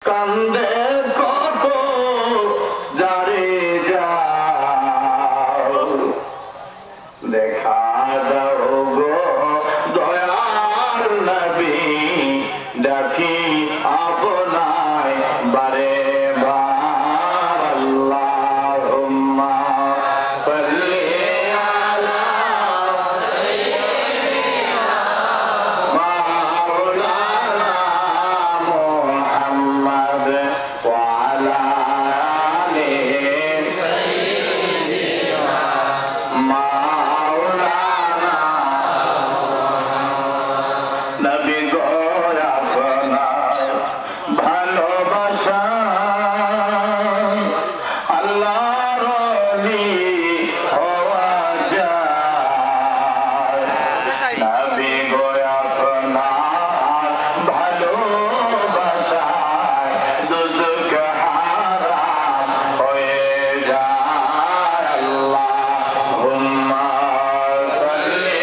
কান্দে কত যারে যাও দেখা দাও গো দয়ার নবী ডাকি আপনায় বারে বার আল্লাহুম্মা সাল্লি আলা সাইয়্যিদিনা মাওলানা মুহাম্মদ ওয়া আলা আলি সাইয়্যিদিনা মাওলানা নবী গো ভালোবাসা আল্লাহর ওলি হওয়া যায় নবী গো আপনার ভালোবাসায় দুজক হারাম হয়ে যায় আল্লাহুম্মা সাল্লি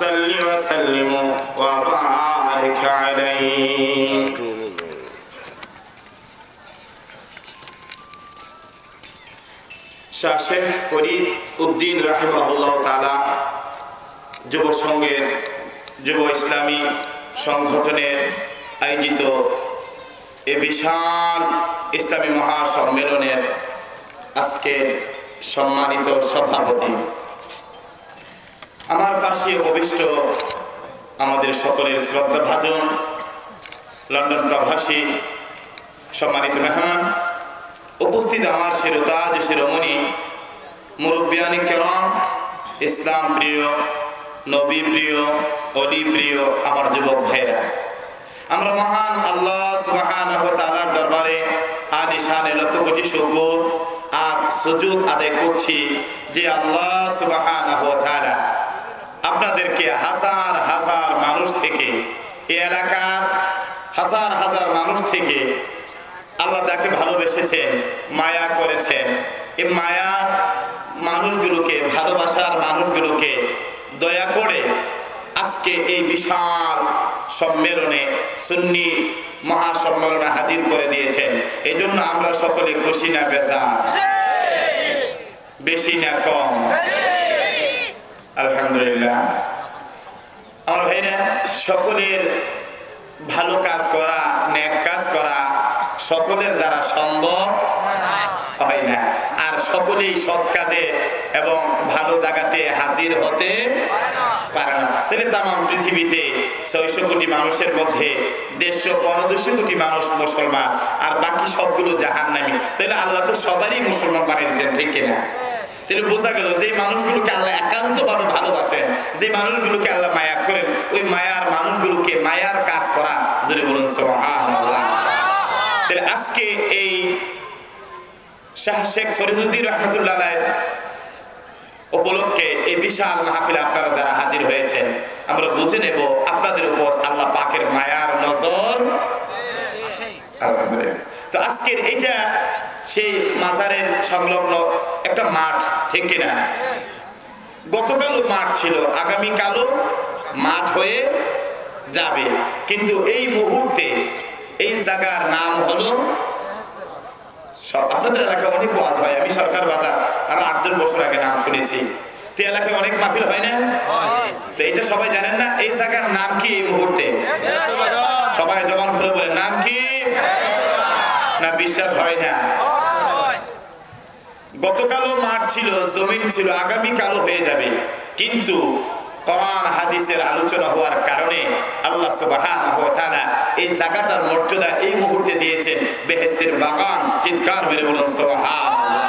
صلي وسلم وبارك عليه শাহ শেখ ফরিদ উদ্দিন রাহিমাহুল্লাহ তাআলা যুব সংঘের যুব ইসলামী সংগঠনের আয়োজিত এ বিশাল ইসলামী মহাসম্মেলনের আজকের সম্মানিত সভাপতি, আমার পাশে উপবিষ্ট আমাদের সকলের শ্রদ্ধাভাজন লন্ডন প্রবাসী সম্মানিত মেহমান, উপস্থিত আমার শিরোতাজ শিরোমণি মুরব্বিয়ানি কেরাম, ইসলাম প্রিয়, নবী প্রিয়, অলি প্রিয় আমার যুবক ভাইরা, আমরা মহান আল্লাহ সুবহানাহু ওয়া তাআলার দরবারে আলিশানে লক্ষ কোটি শুকর আর সুজুদ আদায় করছি যে আল্লাহ সুবহানাহু ওয়া তাআলা আপনাদেরকে হাজার হাজার মানুষ থেকে, এই এলাকার হাজার হাজার মানুষ থেকে আল্লাহ যাকে ভালোবেসেছেন, মায়া করেছেন, এই মায়া মানুষগুলোকে, ভালোবাসার মানুষগুলোকে দয়া করে আজকে এই বিশাল সম্মেলনে, সুন্নি মহাসম্মেলনে হাজির করে দিয়েছেন। এই জন্য আমরা সকলে খুশি না বেজার, বেশি না কম? আলহামদুলিল্লাহ। আমার ভাইরা, সকলের ভালো কাজ করা, নেক কাজ করা সকলের দ্বারা সম্ভব হয় না। আর সকলেই সৎ কাজে এবং ভালো জায়গাতে হাজির হতে পারে না। তাহলে তাম পৃথিবীতে 600 কোটি মানুষের মধ্যে 150-200 কোটি মানুষ মুসলমান আর বাকি সবগুলো জাহান্নামী। তাহলে আল্লাহ তো সবারই মুসলমান বানিয়ে দিতেন, ঠিক কিনা? তাহলে বোঝা গেল যে মানুষগুলোকে আল্লাহ একান্তভাবে ভালোবাসেন, যে মানুষগুলোকে আল্লাহ মায়া করেন, ওই মায়ার মানুষগুলোকে মায়ার কাজ করা, যদি বলুন সুবহানাল্লাহ। তাহলে আজকে এই শাহ শেখ ফরিদুদ্দীন রহমতুল্লাহ আলাইহির উপলক্ষে এই বিশাল মাহফিলে আপনারা যারা হাজির হয়েছেন, আমরা বুঝে নেব আপনাদের উপর আল্লাহ পাকের মায়ার নজর। তো আজকের এইটা সেই মাজারের সংলগ্ন একটা মাঠ, ঠিক কিনা? গতকালও মাঠ ছিল, আগামীকালও মাঠ হয়ে যাবে, কিন্তু এই মুহূর্তে এই জায়গার নাম হলো, আপনাদের এলাকায় অনেক ওয়াজ হয়, আমি সরকার বাজার আরো 8-10 বছর আগে নাম শুনেছি। তো এলাকায় অনেক মাহফিল হয় না? তো এটা সবাই জানেন না? এই জায়গার নাম কি এই মুহূর্তে? সবাই জবান খুলে বলেন, নাম কি? না বিশ্বাস হয় না? গতকালও মাঠ ছিল, জমিন ছিল, আগামীকালও হয়ে যাবে, কিন্তু কোরআন হাদিসের আলোচনা হওয়ার কারণে আল্লাহ সুবহানাহু ওয়া তাআলা এই জায়গাটার মর্যাদা এই মুহূর্তে দিয়েছেন বেহেশতের বাগান। চিৎকার মেরে বলুন সুবহানাল্লাহ।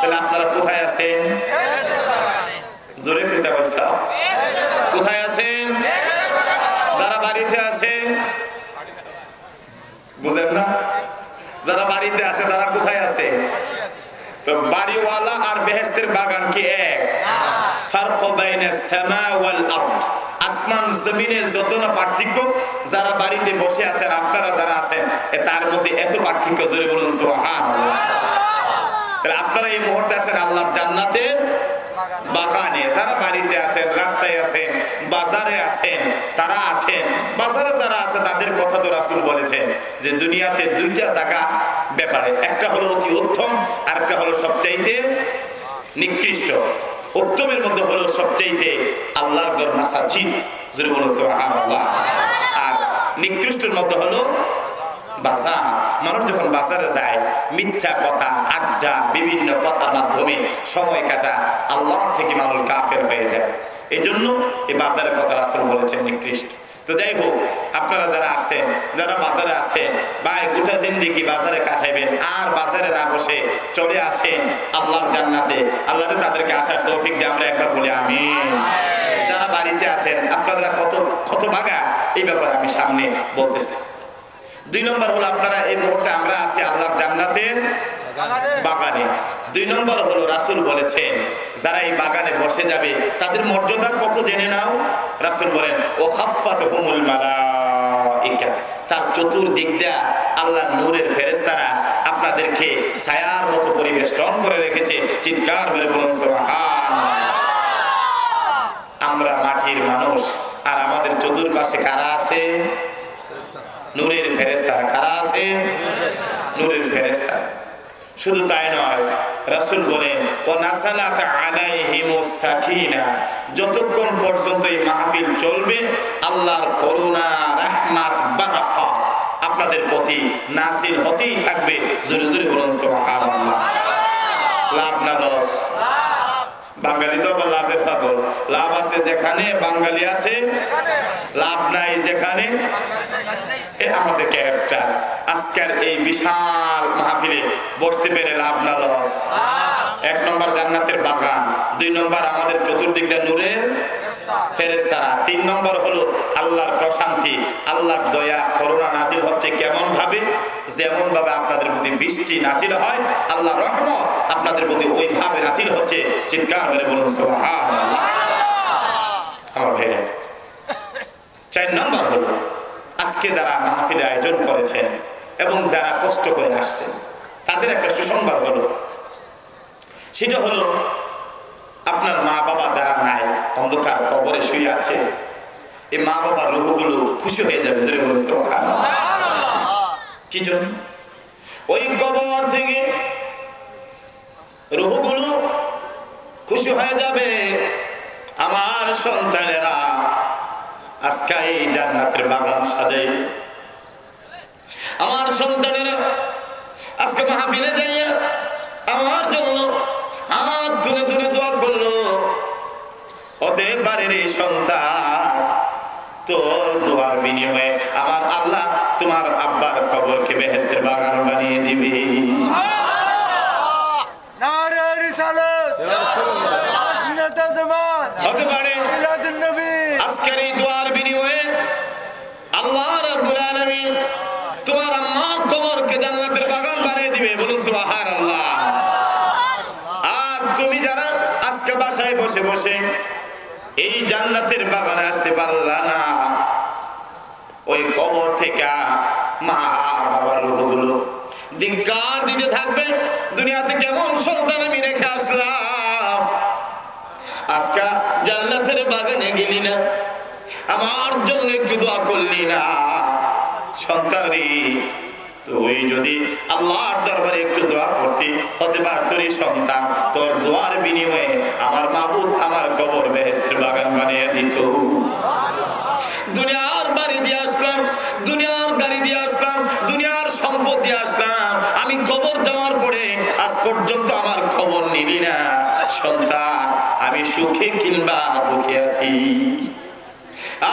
তাহলে আপনারা কোথায় আছেন? জোরে কথা বলছো, কোথায় আছেন? যারা বাড়িতে আছে বুঝেন না? যারা বাড়িতে আছে তারা কোথায় আছে? তো বাড়িওয়ালা আর বেহেশতের বাগান কি এক? ফারক বাইনা সামা ওয়াল আরদ, আসমান জমিনের যত না পার্থক্য, যারা বাড়িতে বসে আছেন আপনারা যারা আছেন তার মধ্যে এত পার্থক্য, জোরে বলুন সুবহানাল্লাহ। তাহলে আপনারা এই মুহূর্তে আছেন আল্লাহর জান্নাতের বাগানে। যারা বাড়িতে আছেন, রাস্তায় আছেন, বাজারে আছেন, তারা আছেন। বাজারে যারা আছে তাদের কথা তো রাসূল বলেছেন যে দুনিয়াতে দুইটা জায়গা ব্যাপারে, একটা হলো অতি উত্তম, আর একটা হলো সবচাইতে নিকৃষ্ট। উত্তমের মধ্যে হলো সবচাইতে আল্লাহর ঘর মাসাজিদ, জোরে বলুন সুবহানাল্লাহ। আর নিকৃষ্টের মধ্যে হলো বাজার। মানুষ যখন বাজারে যায় মিথ্যা কথা, আড্ডা, বিভিন্ন কথার মাধ্যমে সময় কাটা, আল্লাহ থেকে মানুষ কাফের হয়ে যায়। এই জন্য এই বাজারের কথা রাসূল বলেছেন নিকৃষ্ট। তো যাই হোক, আপনারা যারা আছেন, যারা বাজারে আছেন, বা গোটা জিন্দেগি বাজারে কাটাইবেন, আর বাজারে না বসে চলে আসেন আল্লাহর জান্নাতে। আল্লাহ তাদেরকে আসার তৌফিক দিয়ে আমরা একবার বলি আমিন। যারা বাড়িতে আছেন আপনারা কত ভাগা, এই ব্যাপারে আমি সামনে বলতেছি। 2 নম্বর হলো আপনারা এই মুহূর্তে আমরা আছি আল্লাহর জান্নাতের বাগানে। 2 নম্বর হলো রাসূল বলেছেন যারা এই বাগানে বসে যাবে তাদের মর্যাদা কত জেনে নাও। রাসূল বলেন ও খাফফাতুহুমুল মালাইকা, তার চতুর্দিক দিয়ে আল্লাহর নূরের ফেরেশতারা আপনাদেরকে ছায়ার মতো পরিবেষ্টন করে রেখেছে। চিৎকার মেরে বলুন সুবহানাল্লাহ। আমরা মাটির মানুষ, আর আমাদের চতুর্পাশে কারা আছে? নূরের ফেরেশতা। কারা আছে? নূরের ফেরেশতা। শুধু তাই নয়, রাসূল বলেন ও নাসালাত আলাইহিমুস সাকিনা, যতক্ষণ পর্যন্ত এই মাহফিল চলবে আল্লাহর করুণা, রাহমাত, বারাকাত আপনাদের প্রতি নাযিল হতেই থাকবে। জোরে জোরে বলুন সুবহানাল্লাহ। লাভ না লস? বাঙালি তো আবার লাভের পাগল। লাভ আছে যেখানে বাঙালি আছে, লাভ নাই যেখানে। আমাদের ক্যারেক্টার আজকের এই বিশাল মাহফিলে বসতে পেরে লাভ না লস? 1 নম্বর জান্নাতের বাগান, 2 নম্বর আমাদের চতুর্দিক দিয়ে নূরের ফেরেশতারা, 3 নম্বর হলো আল্লাহর প্রশান্তি, আল্লাহর দয়া, করুণা নাজিল হচ্ছে কেমন ভাবে? যেমন ভাবে আপনাদের প্রতি বৃষ্টি নাজিল হয়, আল্লাহর রহমত আপনাদের প্রতি ওইভাবে নাজিল হচ্ছে। চিৎকার মেরে বলুন সুবহানাল্লাহ। আমার ভাইরা, 4 নম্বর হলো আজকে যারা মাহফিল আয়োজন করেছেন এবং যারা কষ্ট করে আসছেন তাদের একটা সুসংবাদ হলো, সেটা হলো আপনার মা বাবা যারা নাই, অন্ধকার কবরে শুয়ে আছে, এই মা বাবার রূহগুলো খুশি হয়ে যাবে। জোরে বলুন সুবহানাল্লাহ। কি জন্য? ওই কবর থেকে রূহগুলো খুশি হয়ে যাবে, আমার সন্তানেরা আজকে এই জান্নাতের বাগান সাজাই, আমার সন্তানেরা আজকে মাহফিলে যাইয়া আমার জন্য হাত তুলে তুলে দোয়া করলো, হতে পারে রে সন্তান তোর দোয়ার বিনিময়ে আমার আল্লাহ তোমার আব্বার কবরকে বেহেশতের বাগান বানিয়ে দিবে। হতে পারে আজকের এই দোয়ার বিনিময়ে আল্লাহ রাব্বুল আলামিন তোমার আম্মার কবরকে জান্নাতের বাগান বানিয়ে দিবে। বলুন সুবহানাল্লাহ। আর তুমি যারা আজকে বাসায় বসে বসে এই জান্নাতের বাগানে আসতে পারলা না, ওই কবর থেকে মা বাবার রূহগুলো ধিক্কার দিতে থাকবে, দুনিয়াতে কেমন সন্তান আমি রেখে আসলাম, আজকে জান্নাতের বাগানে গেলি না, আমার জন্য একটু দোয়া করলি না। সন্তান রে, তুই যদি আল্লাহর দরবারে একটু দোয়া করতি, হতে পারত রে সন্তান তোর দোয়ার বিনিময়ে আমার মাবুদ আমার কবর বেহেশতের বাগান বানিয়ে দিত। দুনিয়ার বাড়ি দিয়ে আসলাম, দুনিয়ার গাড়ি দিয়ে আসলাম, দুনিয়ার সম্পদ দিয়ে আসলাম, আমি কবর যাওয়ার পরে আজ পর্যন্ত আমার খবর নিলি না। সন্তান, আমি সুখে কিংবা দুঃখে আছি।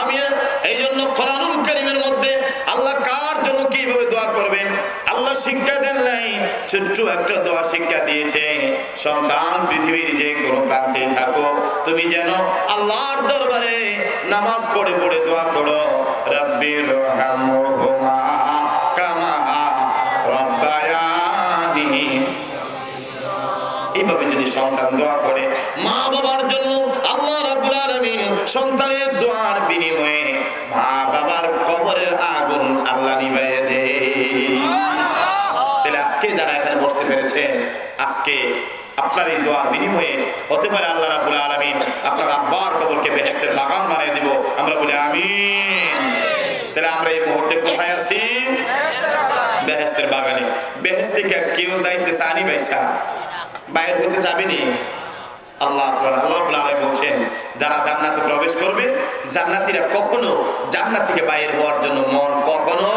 আমি এই জন্য কোরআনুল কারীমের মধ্যে আল্লাহ কার জন্য কিভাবে দোয়া করবেন আল্লাহ শিক্ষা দেন নাই, ছোট্ট একটা দোয়া শিক্ষা দিয়েছে। সন্তান, পৃথিবীর যে কোনো প্রান্তে থাকো, তুমি যেন আল্লাহর দরবারে নামাজ পড়ে পড়ে দোয়া করো, রাব্বিরহামহুমা কামা রাব্বায়ানি। এইভাবে যদি সন্তান দোয়া করে, মা বাবার জন্য আল্লাহ রাব্বুল আলামিন সন্তানের দোয়ার বিনিময়ে মা বাবার কবরের আগুন আল্লাহ নিভাইয়ে দেয়। তাহলে আজকে যারা এখানে বসতে পেরেছে, আজকে আপনার এই দোয়ার বিনিময়ে হতে পারে আল্লাহ রাব্বুল আলামিন আপনার আব্বার কবরকে বেহেশতের বাগান বানিয়ে দিব। আমরা বলি আমিন। তাহলে আমরা এই মুহূর্তে কোথায় আছি? বেহেশতের বাগানে। বেহেশতে কেউ যাইতে চানি বাইসা বাইরে হতে যাবেনি। আল্লাহ রাব্বুল আলামিন বলছেন, যারা জান্নাতে প্রবেশ করবে, জান্নাতীরা কখনো জান্নাত থেকে বাইরে হওয়ার জন্য মন কখনো,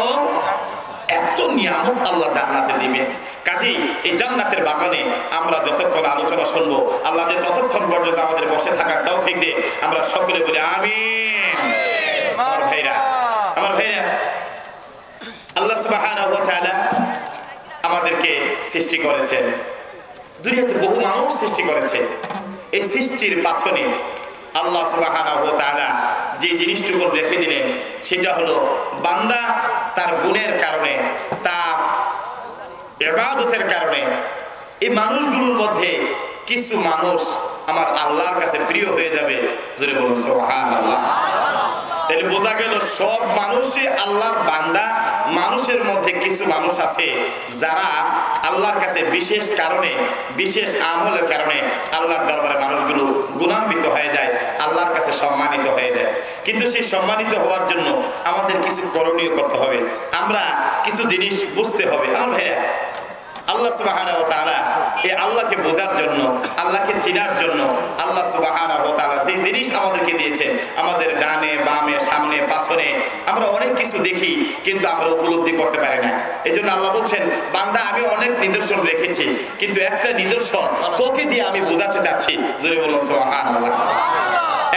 এত নিয়ামত আল্লাহ জান্নাতে দিবেন। কাজেই এই জান্নাতের বাগানে আমরা যতক্ষণ আলোচনা শুনবো, আল্লাহ যে ততক্ষণ পর্যন্ত আমাদের বসে থাকার তৌফিক দিয়ে আমরা সকলে বলি আমিন। আমার ভাইরা, আল্লাহ সুবহানাহু ওয়া তাআলা আমাদেরকে সৃষ্টি করেছেন, দুনিয়াতে বহু মানুষ সৃষ্টি করেছে। এই সৃষ্টির পাছনে আল্লাহ সুবহানাহু ওয়া তাআলা যে জিনিসটুকু রেখে দিলেন, সেটা হলো বান্দা তার গুণের কারণে, তার ইবাদতের কারণে এই মানুষগুলোর মধ্যে কিছু মানুষ আমার আল্লাহর কাছে প্রিয় হয়ে যাবে। জোরে বলুন সুবহানাল্লাহ। তাহলে বোঝা গেল সব মানুষই আল্লাহর বান্দা। মানুষের মধ্যে কিছু মানুষ আছে যারা আল্লাহর কাছে বিশেষ কারণে, বিশেষ আমলের কারণে আল্লাহর দরবারে মানুষগুলো গুণান্বিত হয়ে যায়, আল্লাহর কাছে সম্মানিত হয়ে যায়। কিন্তু সেই সম্মানিত হওয়ার জন্য আমাদের কিছু করণীয় করতে হবে, আমরা কিছু জিনিস বুঝতে হবে। আমার ভাইরা, আল্লাহ সুবহানাহু ওয়া তাআলা এই আল্লাহকে বোঝার জন্য, আল্লাহকে চিনার জন্য আল্লাহ সুবহানাহু ওয়া তাআলা যে জিনিস আমাদেরকে দিয়েছে, আমাদের ডানে বামে সামনে পাছনে আমরা অনেক কিছু দেখি, কিন্তু আমরা উপলব্ধি করতে পারি না। এই জন্য আল্লাহ বলছেন, বান্দা আমি অনেক নিদর্শন রেখেছি, কিন্তু একটা নিদর্শন তোকে দিয়ে আমি বোঝাতে চাচ্ছি। জোরে বলুন সুবহানাল্লাহ।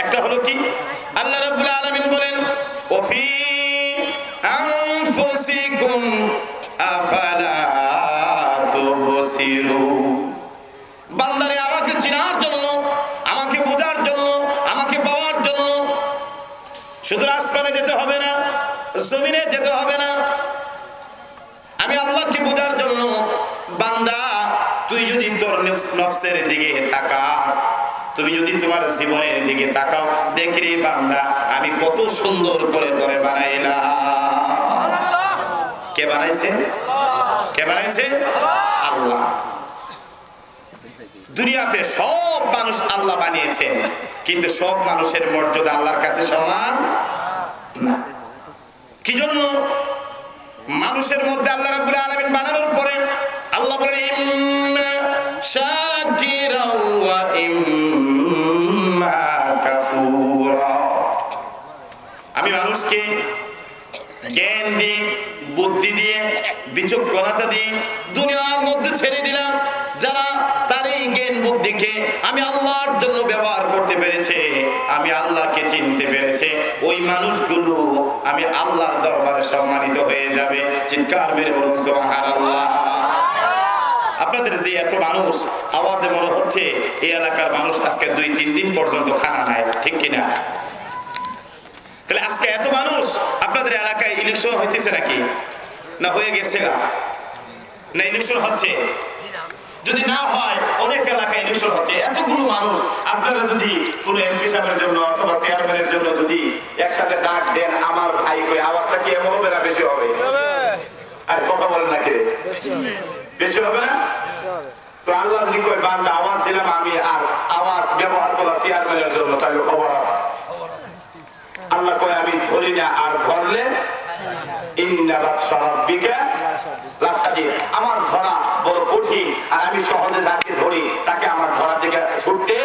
একটা হলো কি? আল্লাহ রাব্বুল আলামিন বলেন, ওয়াফি আনফুসিকুম আফালা বান্দারে, আমাকে চিনার জন্য, আমাকে বোঝার জন্য, আমাকে পাওয়ার জন্য শুধু আসমানে যেতে হবে না, জমিনে যেতে হবে না। আমি আল্লাহকে বোঝার জন্য, বান্দা তুই যদি তোর নফসের দিকে তাকাস, তুমি যদি তোমার জীবনের দিকে তাকাও, দেখি বান্দা আমি কত সুন্দর করে তোরে বানাইলাম। কে বানাইছে? কে বানাইছে? আল্লাহ। দুনিয়াতে সব মানুষ আল্লাহ বানিয়েছেন, কিন্তু সব মানুষের মর্যাদা আল্লাহর কাছে সমান না। কি জন্য? মানুষের মধ্যে আল্লাহ রাব্বুল আলামিন বানানোর পরে আল্লাহ বলেন, ইম্মা শাকিরা ওয়া ইম্মা কাফুরা। আমি মানুষকে জ্ঞান দিয়ে, বুদ্ধি দিয়ে, বিচক্ষণতা দিয়ে দুনিয়ার মধ্যে ছেড়ে দিলাম। যারা আমি আল্লাহর জন্য ব্যবহার করতে পেরেছে, আমি আল্লাহকে চিনতে পেরেছে, ওই মানুষগুলো আমি আল্লাহর দরবারে সম্মানিত হয়ে যাবে। চিৎকার মেরে বলুন সুবহানাল্লাহ। আপনাদের যে এত মানুষ, আওয়াজে মনে হচ্ছে এই এলাকার মানুষ আজকে 2-3 দিন পর্যন্ত খানা নাই, ঠিক কিনা? তাহলে আজকে এত মানুষ, আপনাদের এলাকায় ইলেকশন হইতেছে নাকি? না হয়ে গেছে? না ইলেকশন হচ্ছে? যদি না হয়, অনেক এলাকায় ইলেকশন হচ্ছে, এতগুলো মানুষ আপনারা যদি কোনো এমপি সাহেবের জন্য অথবা চেয়ারম্যানের জন্য যদি একসাথে ডাক দেন, আমার ভাই কই, আওয়াজটা কি এমন হবে না বেশি হবে? আর কথা বলেন নাকি রে, বেশি হবে না? তো আল্লাহ যদি কই বান্দা আওয়াজ দিলাম আমি, আর আওয়াজ ব্যবহার করলাম চেয়ারম্যানের জন্য, তাহলে খবর আছে। আল্লাহ কয় আমি ধরি না, আর ধরলে আমার ধরা বড় কঠিন, আর আমি সহজে যাকে ধরি তাকে আমার ধরার দিকে ছুটতে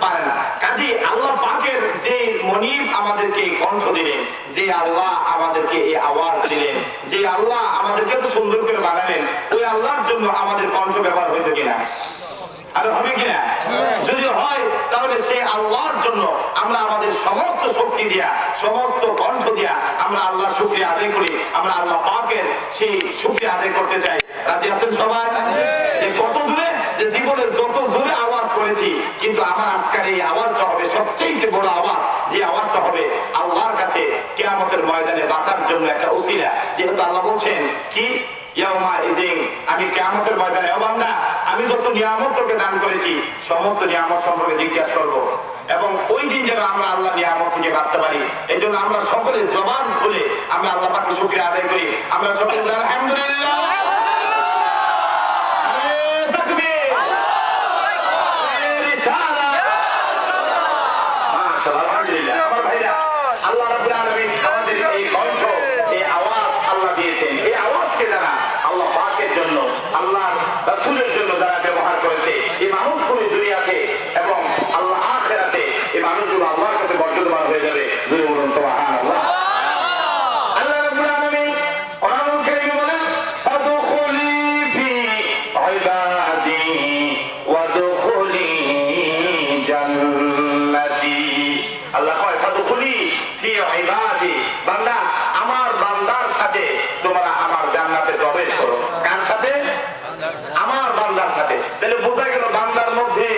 পারে না। কাজে আল্লাহ পাকের যে মনিব আমাদেরকে কণ্ঠ দিলেন, যে আল্লাহ আমাদেরকে এই আওয়াজ দিলেন, যে আল্লাহ আমাদেরকে এত সুন্দর করে বানালেন, ওই আল্লাহর জন্য আমাদের কণ্ঠ ব্যবহার হইতো কিনা? আর হবে কিনা? যদি হয় তাহলে সেই আল্লাহর জন্য আমরা আমাদের সমস্ত শক্তি দিয়া, সমস্ত কণ্ঠ দিয়া আমরা আল্লাহ শুকরিয়া আদায় করি। আমরা আল্লাহ পাকের সেই শুকরিয়া আদায় করতে চাই। রাজি আছেন সবাই? যে কত দূরে, যে জীবনে যত জোরে আওয়াজ করেছি, কিন্তু আমার আজকের এই আওয়াজটা হবে সবচেয়ে বড় আওয়াজ, যে আওয়াজটা হবে আল্লাহর কাছে কিয়ামতের ময়দানে বাঁচার জন্য একটা উসিলা। যেহেতু আল্লাহ বলছেন কি, আমি কিয়ামতের ময়দানে, ও বান্দা আমি যত নিয়ামত তোকে দান করেছি সমস্ত নিয়ামত সম্পর্কে জিজ্ঞাসা করব, এবং ওই দিন যেন আমরা আল্লাহ নিয়ামত থেকে বাঁচতে পারি। এই জন্য আমরা সকলে জবান খুলে আমরা আল্লাহ পাকের শুকরিয়া আদায় করি। আমরা সকলে আলহামদুলিল্লাহ, আল্লাহ রাব্বুল আলামিন আমাদের এই কণ্ঠ, এই আওয়াজ আল্লাহ দিয়েছেন। এই আওয়াজকে যারা আল্লাহ পাকের জন্য, আল্লাহ রাসূলের জন্য যারা ব্যবহার করেছে, এই মানুষগুলো দুনিয়াতে এবং আল্লাহ আখিরাতে এই মানুষগুলো আল্লাহর কাছে মর্যাদাবান হয়ে যাবে। জোরে বলুন সুবহানাল্লাহ। আল্লাহ রাব্বুল আলামিন কোরআনুল কারীমে বলেন, ফাদখুলি ফি ইবাদি ওয়াদখুলি জান্নাতি। আল্লাহ কয় ফাদখুলি ফি ইবাদি, বান্দা আমার বান্দার সাথে তোমরা আমার জান্নাতে প্রবেশ করো। কার সাথে? আমার বান্দার সাথে। তাহলে বোঝা গেল বান্দার মধ্যে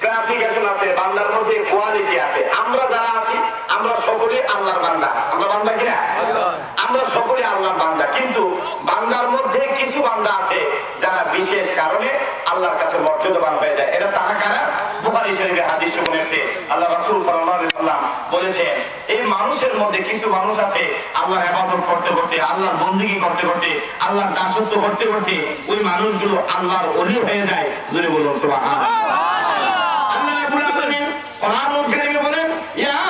ক্লাসিফিকেশন আছে, বান্দার মধ্যে কোয়ালিটি আছে। আমরা যারা আছি আমরা সকলে আল্লাহর বান্দা। আমরা বান্দা কিনা? আমরা সকলে আল্লাহর বান্দা, কিন্তু বান্দার মধ্যে কিছু বান্দা আছে যারা বিশেষ কারণে আল্লাহর কাছে মর্যাদাবান হয়ে যায়। এটা তারা কারা? বুখারী শরীফে হাদিস শুনেছে, আল্লাহ রাসূল সাল্লাল্লাহু আলাইহি সাল্লাম বলেছেন, এই মানুষের মধ্যে কিছু মানুষ আছে আল্লাহর ইবাদত করতে করতে, আল্লাহর বندگی করতে করতে, আল্লাহর দাসত্ব করতে করতে ওই মানুষগুলো আল্লাহর ওলি হয়ে যায়। জোরে বলুন সুবহানাল্লাহ। আল্লাহ রাব্বুল আলামিন কোরআনুল কারীমে বলেন, ইয়া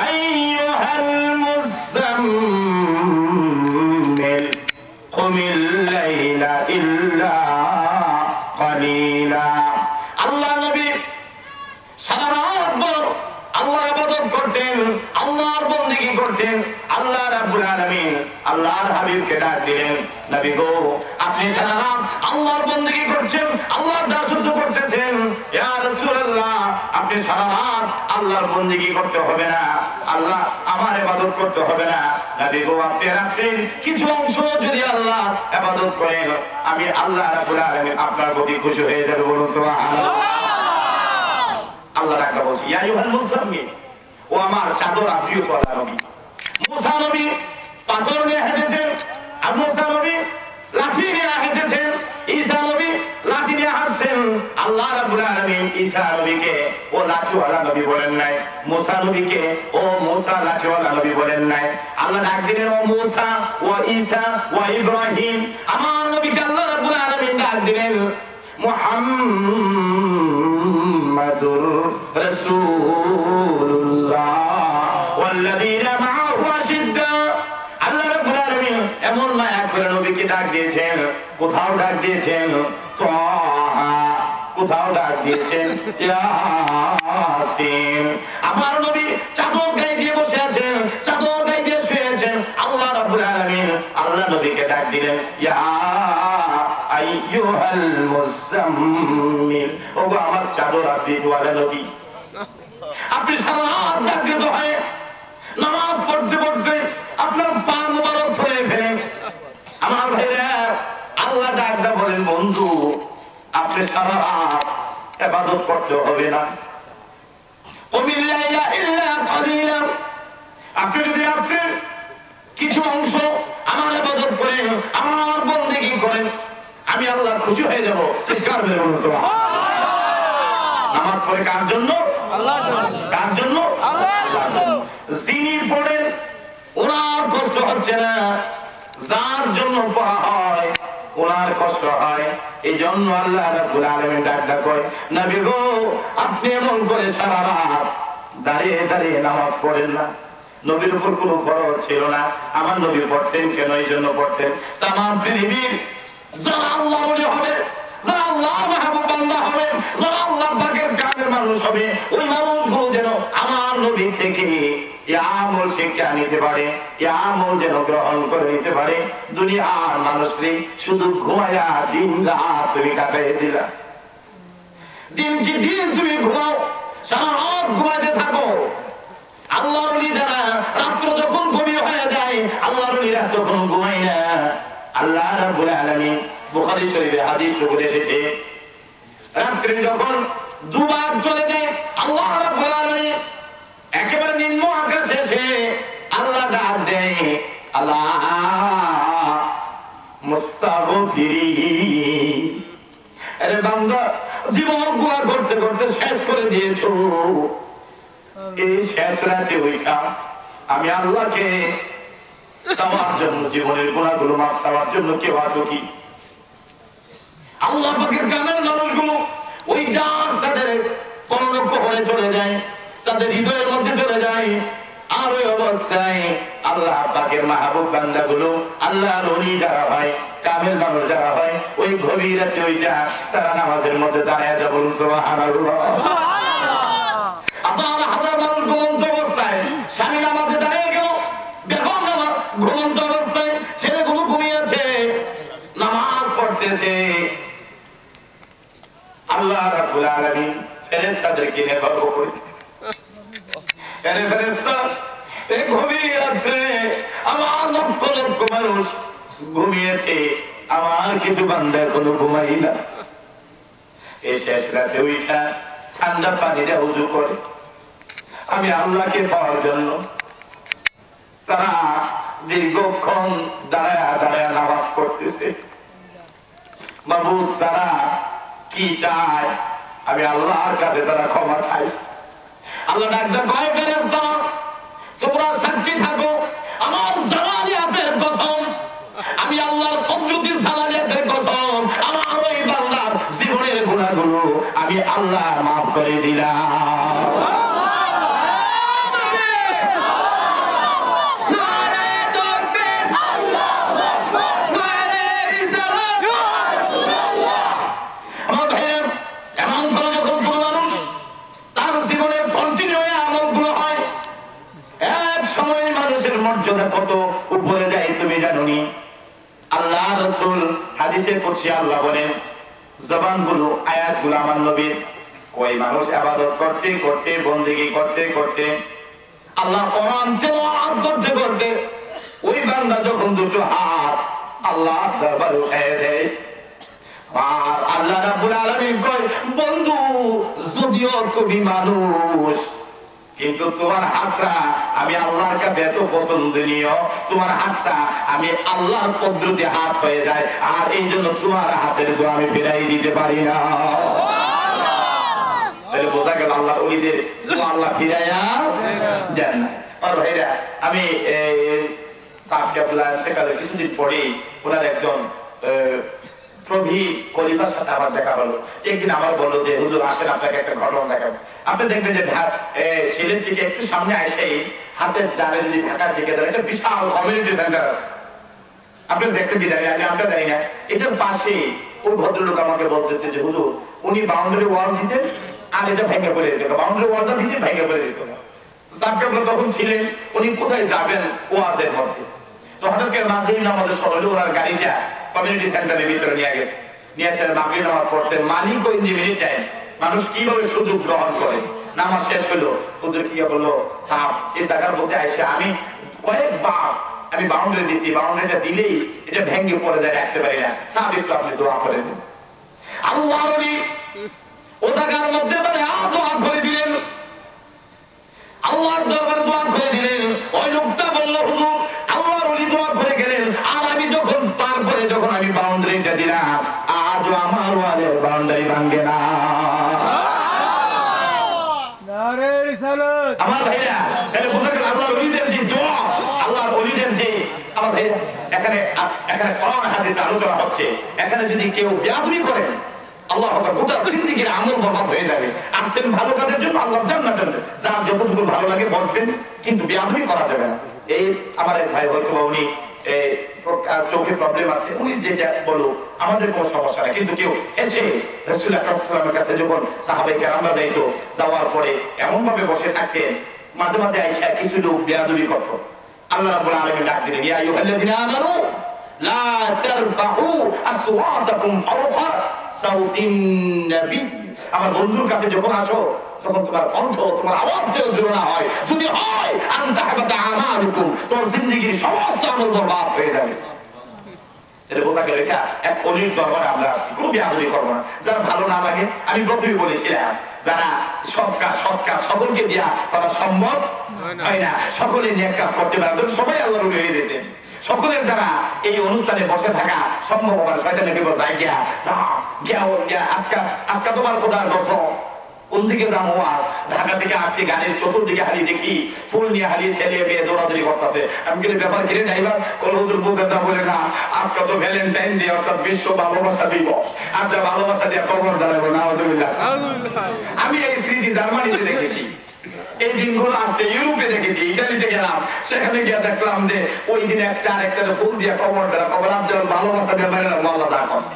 আইয়ুহাল মুযাম্মিল কুমিল লাইলা ইল্লা কালিলা। আল্লাহ নবী সারা রাত ভর আল্লাহর ইবাদত করতেন, আল্লাহর বندگی করতেন। আল্লাহ রাব্বুল আলামিন আল্লাহর হাবিবকে ডাক দিলেন, নবী গো আপনি সারা রাত আল্লাহর বندگی করছেন, আল্লাহর দাসত্ব করতেছেন, ইয়া রাসূলুল্লাহ আপনি সারা রাত আল্লাহর বندگی করতে হবে না, আল্লাহ আমার ইবাদত করতে হবে না। নবী গো আপনি রাতের কিছু অংশ যদি আল্লাহ ইবাদত করেন, আমি আল্লাহ রাব্বুল আলামিন আপনার প্রতি খুশি হয়ে যাব। বলুন সুবহানাল্লাহ। আল্লাহ ডাকটা বলছে, ইয়া আইয়ুহাল মুযাম্মিল, ও আমার চাদর আবৃতওয়ালা নবী। মুসা নবী পাথর নিয়ে হেঁটেছেন, আর মুসা নবী লাঠি নিয়ে হেঁটেছেন, ঈসা নবী লাঠি নিয়ে হাঁটছেন। আল্লাহ রাব্বুল আলামিন ঈসা নবীকে ও লাঠিওয়ালা নবী বলেন নাই, মুসা নবীকে ও মুসা লাঠিওয়ালা নবী বলেন নাই। আল্লাহ ডাক দিলেন, ও মুসা ও ঈসা ও ইব্রাহিম। আমার নবীকে আল্লাহ রাব্বুল আলামিন ডাক দিলেন, মুহাম্মাদুর রাসূলুল্লাহ ওয়াল্লাযীনা মাআহু আশিদ্দা। আল্লাহ রাব্বুল আলামিন এমন মায়া করে নবীকে ডাক দিয়েছেন, কোথাও ডাক দিয়েছেন তাহা, কোথাও ডাক দিয়েছেন ইয়াসিন। আমার নবী চাদর গায়ে দিয়ে বসে আছেন, চাদর গায়ে দিয়ে শুয়ে আছেন। আল্লাহ রাব্বুল আলামিন আল্লাহ নবীকে ডাক দিলেন, ইয়া আইয়ুহাল মুজাম্মিল, ওগো আমার চাদর আবৃতওয়ালা নবী, আপনি সারা রাত জাগ্রত হয়ে নামাজ পড়তে পড়তে আপনার পা মুবারক ফেলে ফেলেন। আমার ভাইরা, আল্লাহ ডাকটা বলেন, বন্ধু আপনি সারা রাত ইবাদত করতে হবে না, কুমিল লাইলা ইল্লা কালিলা, আপনি যদি রাত্রে কিছু অংশ আমার ইবাদত করেন, আমার বন্দেগী করেন, আমি আল্লাহ খুশি হয়ে যাব। চিৎকার করে বলুন সুবহানাল্লাহ। নামাজ পড়ে কার জন্য? আল্লাহর জন্য। কার জন্য? আল্লাহর জন্য। যিনি পড়েন ওনার কষ্ট হচ্ছে না, যার জন্য পড়া হয় ওনার কষ্ট হয়। এই জন্য আল্লাহ রাব্বুল আলামিন ডাকটা কয়, নবী গো আপনি এমন করে সারা রাত দাঁড়িয়ে দাঁড়িয়ে নামাজ পড়েন না। নবীর উপর কোনো ফরজ ছিল না, আমার নবী পড়তেন কেন? এই জন্য পড়তেন তামাম পৃথিবীর যারা আল্লাহর ওলি হবে, যারা আল্লাহর মাহবুব বান্দা হবে, যারা আল্লাহ পাকের কামের মানুষ হবে, ওই মানুষগুলো যেন আমার নবী থেকে আমল শিক্ষা নিতে পারে, আমল যেন গ্রহণ করে নিতে পারে। দুনিয়ার মানুষরে শুধু ঘুমায়া দিন রাত তুমি কাটাইয়ে দিলা, দিন কি দিন তুমি ঘুমাও, সারা রাত ঘুমাইতে থাকো। আল্লাহর ওলি যারা রাত্র যখন গভীর হয়ে যায়, আল্লাহর ওলিরা তখন ঘুমায় না। আল্লাহ রাব্বুল আলামিন বুখারী শরীফে হাদিস বলে এসেছে, রাত্রে যখন দুবার চলে যায় আল্লাহ রাব্বুল আলামিন একেবারে নিম্ন আকাশে এসে আল্লাহ ডাক দেয়, আল্লাহ মুস্তাগফিরিন, আরে বান্দা জীবন গুনাহ করতে করতে শেষ করে দিয়েছো, এই শেষ রাতে ওইটা আমি আল্লাহকে চাওয়ার জন্য, জীবনের গুনাহগুলো মাফ চাওয়ার জন্য কেউ আছো কি? আল্লাহ পাকের কামের মানুষগুলো ওই ডাক তাদের কর্ণকুহরে চলে যায়, তাদের হৃদয়ের মধ্যে চলে যায়। আর ওই অবস্থায় আল্লাহ পাকের মাহবুব বান্দাগুলো, আল্লাহর ওলি যারা হয়, কামেল মানুষ যারা হয়, ওই গভীর রাতে ওইটা তারা নামাজের মধ্যে দাঁড়ায় যাবেন সুবহানাল্লাহ। হাজার হাজার মানুষ ঘুমন্ত অবস্থায়, স্বামী নামাজে দাঁড়িয়ে গেল, বেগম নামাজ ঘুমন্ত অবস্থায়, ছেলেগুলো ঘুমিয়েছে, নামাজ পড়তেছে। আল্লাহ রাব্বুল আলামিন ফেরেশতাদেরকে নির্ভর করে, আরে ফেরেশতা এই গভীর রাতে আমার লক্ষ লক্ষ মানুষ ঘুমিয়েছে, আমার কিছু বান্দা এখনো ঘুমাই না। এই শেষ রাতে ওইটা ঠান্ডা পানি দিয়ে ওযু করে আমি আল্লাহকে পাওয়ার জন্য তারা দীর্ঘক্ষণ দাঁড়ায় দাঁড়ায় নামাজ পড়তেছে। মাবুদ তারা কি চায়? আমি আল্লাহর কাছে তারা ক্ষমা চাই। আল্লাহ ডাকতে কয়, ফেরেশতারা তোমরা সাক্ষী থাকো, আমার জালালিয়াতের কসম, আমি আল্লাহর কুদরতি জালালিয়াতের কসম, আমার ওই বান্দার জীবনের গুনাহগুলো আমি আল্লাহ মাফ করে দিলাম। কত উপরে যায় তুমি জানোনি? আল্লাহ রাসূল হাদিসে কুদসি আল্লাহ বলেন, জবানগুলো আয়াতগুলো আমার নবীর, ওই মানুষ ইবাদত করতে করতে বندگی করতে করতে আল্লাহ কোরআন তেলাওয়াত করতে করতে ওই বান্দা যখন দুটো হাত আল্লাহর দরবারে উঠায় দেয়, আর আল্লাহ রাব্বুল আলামিন কয়, বন্ধু যদিও তুমি মানুষ, কিন্তু তোমার হাতটা আমি আল্লাহর কাছে এত পছন্দনীয়, তোমার হাতটা আমি আল্লাহর কুদরতি হাত হয়ে যায়, আর এই জন্য তোমার হাতের দোয়া আমি ফিরাই দিতে পারি না। তাহলে বোঝা গেল আল্লাহর ওলিদের দোয়া আল্লাহ ফিরাইয়া দেন না। আর ভাইরা, আমি সাহেব কেবলা থেকে কিছুদিন পরে ওনার একজন প্রভি খলিফার সাথে আমার দেখা হলো। একদিন আমার বললো যে হুজুর আসেন আপনাকে একটা ঘটনা দেখাবো। আপনি দেখবেন যে সিলেট থেকে একটু সামনে আসেই হাতের ডানে যদি ঢাকার দিকে যান, একটা বিশাল কমিউনিটি সেন্টার আছে। আপনি দেখছেন কি জানি, আমি আমরা জানি না। এটার পাশে ওই ভদ্রলোক আমাকে বলতেছে যে হুজুর উনি বাউন্ডারি ওয়াল দিতেন আর এটা ভেঙে পড়ে যেত, বাউন্ডারি ওয়ালটা দিতেন ভেঙে পড়ে যেত না। সাহেব তখন ছিলেন, উনি কোথায় যাবেন ওয়াজের মধ্যে, তো হঠাৎ করে মাগরিব নামাজের সময় ওনার গাড়িটা কমিউনিটি সেন্টারের ভিতরে নিয়ে গেছে। নিয়ে আসে মাগরিব নামাজ পড়ছে, মালিক ওই লিমিটেড টাইম মানুষ কিভাবে সুযোগ গ্রহণ করে। নামাজ শেষ হলো, হুজুর কি বললো, সাহেব এই জায়গার মধ্যে আইসে আমি কয়েকবার আমি বাউন্ডারি দিছি, বাউন্ডারিটা দিলেই এটা ভেঙে পড়ে যায়, রাখতে পারি না, সাহেব একটু আপনি দোয়া করে দিন। আল্লাহর ওলি ও জায়গার মধ্যে তারা দোয়া করে দিলেন, আল্লাহর দরবারে দোয়া করে দিলেন। ওই লোকটা বলল, হুজুর আল্লাহর ওলি দোয়া করে গেলেন, আর আমি যখন তারপরে যখন আমি বাউন্ডারিটা দিলাম, আজও আমার ওয়ালের বাউন্ডারি ভাঙে না। আমার ভাইরা তাহলে বোঝা গেল আল্লাহর ওলিদের যে দোয়া, আল্লাহর ওলিদের যে, আমার ভাইরা এখানে এখানে কোরআন হাদিসে আলোচনা হচ্ছে, এখানে যদি কেউ বেয়াদবি করে আল্লাহ আকবার, গোটা জিন্দেগির আমল বরবাদ হয়ে যাবে। আসছেন ভালো কাজের জন্য, আল্লাহ জান্নাত দেন, যার যতটুকু ভালো লাগে বলবেন, কিন্তু বেয়াদবি করা যাবে না। এই আমার এক ভাই হয়তো উনি চোখে প্রবলেম আছে, উনি যেটা বলো আমাদের কোনো সমস্যা নাই, কিন্তু কেউ এসে রাসূলুল্লাহ সাল্লাল্লাহু আলাইহি ওয়াসাল্লামের কাছে যখন সাহাবায়ে কেরামরা যাইতো, যাওয়ার পরে এমন ভাবে বসে থাকতেন, মাঝে মাঝে আইসা কিছু লোক বেয়াদবি করত। আল্লাহ রাব্বুল আলামিন ডাক দিলেন, ইয়া আইয়ুহাল্লাযীনা আমানু লা তারফাউ আসওয়াতাকুম ফাওকা সাউতিন নবী। আমার বন্ধুর কাছে যখন আসো তখন তোমার কণ্ঠ, তোমার আওয়াজ যেন জোরে না হয়, যদি হয় আনতাহাবাতা আমালুকুম, তোমার জিন্দেগির সমস্ত আমল বরবাদ হয়ে যাবে। এটা বোঝা গেল এটা এক অলির দরবারে আমরা আসছি, কোনো বেয়াদবি করবো না। যারা ভালো না লাগে, আমি প্রথমেই বলেছিলাম, যারা সৎ কাজ সকলকে দেয়া করা সম্ভব হয় না, সকলে নেক কাজ করতে পারে, সবাই আল্লাহর ওলি হয়ে যেতেন। সকলের দ্বারা এই অনুষ্ঠানে বসে থাকা সম্ভব হয়, শয়তানে কেবল যায় গিয়া আজকে তোমার খোদার কসম, কোন দিকে যাবো, ঢাকা থেকে আসছি, গাড়ির চতুর্দিকে হালি দেখি ফুল নিয়ে হালি ছেলে মেয়ে দৌড়াদৌড়ি করতেছে। আমি কিন্তু ব্যাপার কিনে ড্রাইভার কোন হুজুর বোঝেন না, বলে না আজকে তো ভ্যালেন্টাইন ডে, অর্থাৎ বিশ্ব ভালোবাসা দিবস, আর যা ভালোবাসা দিয়ে কবর দাঁড়াবো না। আমি এই স্মৃতি জার্মানিতে দেখেছি, এই দিনগুলো আসতে ইউরোপে দেখেছি, ইটালিতে গেলাম, সেখানে গিয়ে দেখলাম যে ওই দিন একটা আরেকটা ফুল দিয়ে কবর দেওয়া, কবর আর যেমন ভালোবাসা দিয়ে মেরে না মাল্লা যা করে।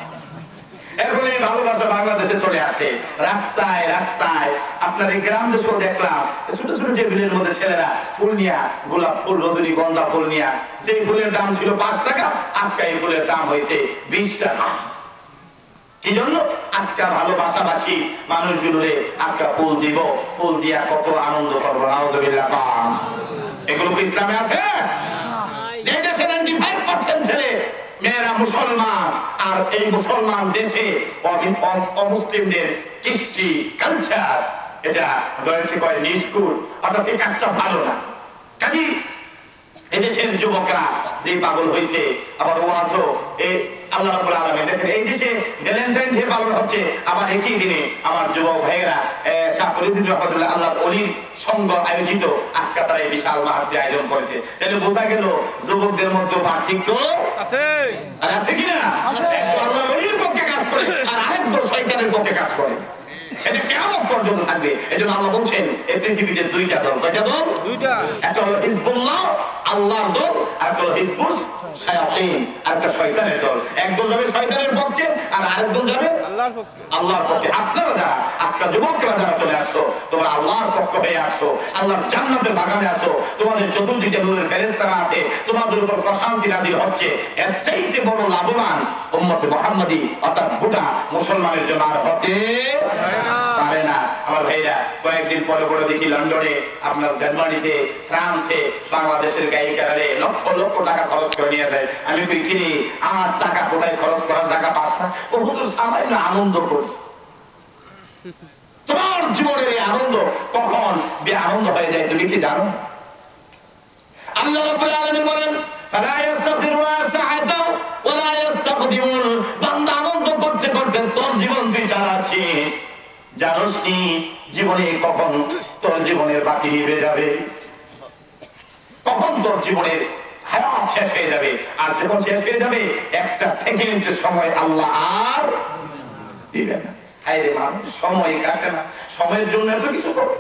এখন এই ভালোবাসা বাংলাদেশে চলে আসে, রাস্তায় রাস্তায়। আপনার এই গ্রাম দেশেও দেখলাম ছোট ছোট টেবিলের মধ্যে ছেলেরা ফুল নিয়া, গোলাপ ফুল, রজনীগন্ধা ফুল নিয়া, সেই ফুলের দাম ছিল 5 টাকা, আজকে এই ফুলের দাম হয়েছে 20 টাকা। কি জন্য? আজকে ভালোবাসাবাসী মানুষগুলোরে আজকে ফুল দিব, ফুল দিয়া কত আনন্দ করবো। নাউযুবিল্লাহ। এগুলো কি ইসলামে আছে? যে দেশে 95% ছেলে মেয়েরা মুসলমান, আর এই মুসলমান দেশে অমুসলিমদের কৃষ্টি কালচার এটা রয়েছে কয় নিষ্কুল, অর্থাৎ এই কাজটা ভালো না। কাজী এদেশের যুবকরা যে পাগল হয়েছে, আবার ওয়াজও এই আল্লাহ রাব্বুল আলামিন দেখেন, এই দেশে ভ্যালেন্টাইন ডে পালন হচ্ছে, আবার একই দিনে আমার যুবক ভাইয়েরা শাহ ফরিদুদ্দিন রহমাতুল্লাহ আল্লাহর ওলির সঙ্গ আয়োজিত আজকে তারা এই বিশাল মাহফিল আয়োজন করেছে। তাহলে বোঝা গেল যুবকদের মধ্যে পার্থক্য আছে, আর আছে কিনা? আল্লাহর ওলির পক্ষে কাজ করে, আর আরেকজন শয়তানের পক্ষে কাজ করে। এটা কিয়ামত পর্যন্ত থাকবে। এজন্য আল্লাহ বলছেন এই পৃথিবীতে 2টা দল। কয়টা দল? 2টা। একটা হলো হিজবুল্লাহ, আল্লাহর দল, আর একটা হলো হিজবুস শায়াতিন, আর একটা শয়তানের দল। একদল যাবে শয়তানের পক্ষে, আর আরেকদল যাবে আল্লাহর পক্ষে। আল্লাহর পক্ষে। আপনারা যারা আজকে যুবকরা যারা চলে আসো, তোমরা আল্লাহর পক্ষ হয়ে আসো, আল্লাহর জান্নাতের বাগানে আসো, তোমাদের চতুর্দিকে নূরের ফেরেশতারা আছে, তোমাদের উপর প্রশান্তি নাযিল হচ্ছে। এর চাইতে বড় লাভবান উম্মতে মুহাম্মাদি অর্থাৎ গোটা মুসলমানের জন্য আর হতে পারে না। আমার ভাইরা কয়েকদিন পরে পরে দেখি লন্ডনে, আপনার জার্মানিতে, ফ্রান্সে বাংলাদেশের গায়িকারা লক্ষ লক্ষ টাকা খরচ করে নিয়ে যায়। আমি কই কিনি, আর টাকা কোথায় খরচ করার জায়গা পাস না, বহুদূর সামান্য আনন্দ করি। তোমার জীবনের এই আনন্দ কখন বেআনন্দ হয়ে যায় তুমি কি জানো? আল্লাহ রাব্বুল আলামিন বলেন, ফালা ইস্তাগফিরুনা সাআতাও ওয়ালা ইস্তাকদিমুন। বান্দা আনন্দ করতে করতে তোর জীবন তুই চালাচ্ছিস, জানোস নি জীবনে কখন তোর জীবনের বাতি নিভে যাবে, কখন তোর জীবনের হায়াত শেষ হয়ে যাবে। আর যখন শেষ হয়ে যাবে, একটা সেকেন্ডের সময় আল্লাহ আর দিবে না। আরে মানুষ সময় কাটে না, সময়ের জন্য এত কিছু করো।